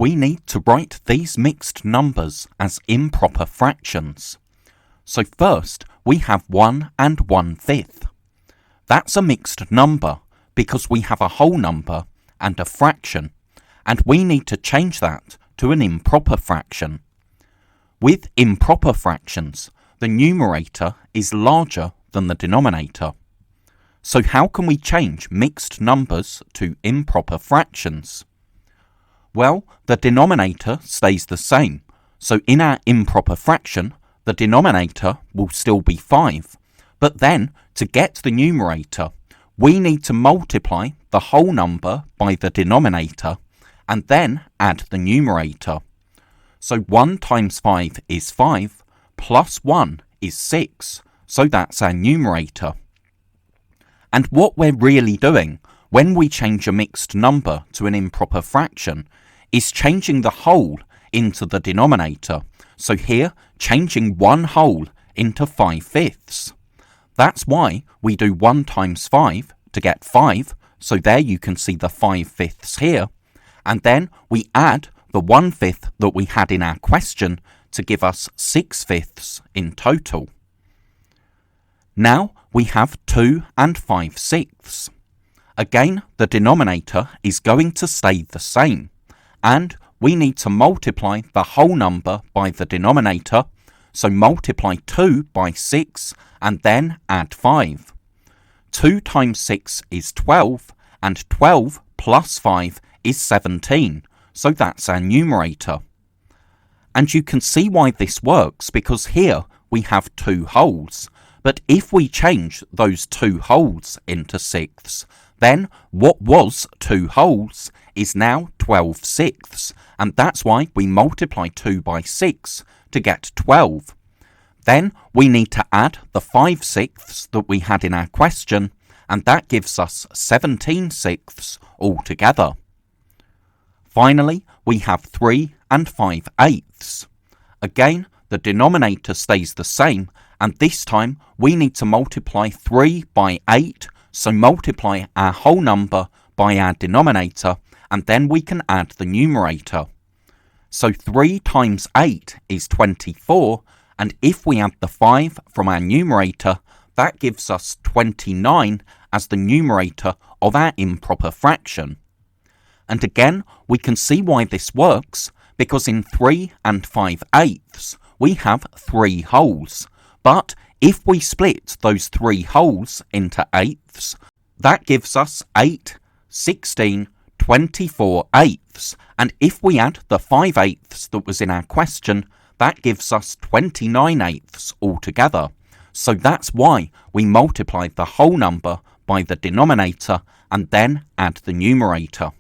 we need to write these mixed numbers as improper fractions. So first, we have 1 and 1/5. That's a mixed number because we have a whole number and a fraction, and we need to change that to an improper fraction. With improper fractions, the numerator is larger than the denominator. So how can we change mixed numbers to improper fractions? Well, the denominator stays the same, so in our improper fraction, the denominator will still be 5. But then, to get the numerator, we need to multiply the whole number by the denominator, and then add the numerator. So 1 times 5 is 5, plus 1 is 6, so that's our numerator. And what we're really doing when we change a mixed number to an improper fraction is changing the whole into the denominator. So here, changing one whole into 5/5. That's why we do 1 times 5 to get 5, so there you can see the 5/5 here. And then we add the 1/5 that we had in our question to give us 6/5 in total. Now we have 2 and 5/6. Again, the denominator is going to stay the same, and we need to multiply the whole number by the denominator, so multiply 2 by 6 and then add 5. 2 times 6 is 12, and 12 plus 5 is 17, so that's our numerator. And you can see why this works, because here we have 2 wholes, but if we change those 2 wholes into 6, then what was 2 wholes is now 12/6, and that's why we multiply 2 by 6 to get 12. Then we need to add the 5/6 that we had in our question, and that gives us 17/6 altogether. Finally, we have 3 and 5/8. Again, the denominator stays the same, and this time we need to multiply 3 by 8, so multiply our whole number by our denominator, and then we can add the numerator. So 3 times 8 is 24, and if we add the 5 from our numerator, that gives us 29 as the numerator of our improper fraction. And again, we can see why this works, because in 3 and 5/8 we have 3 wholes. But if we split those 3 wholes into 8ths, that gives us 8, 16, 24/8. And if we add the 5/8 that was in our question, that gives us 29/8 altogether. So that's why we multiply the whole number by the denominator and then add the numerator.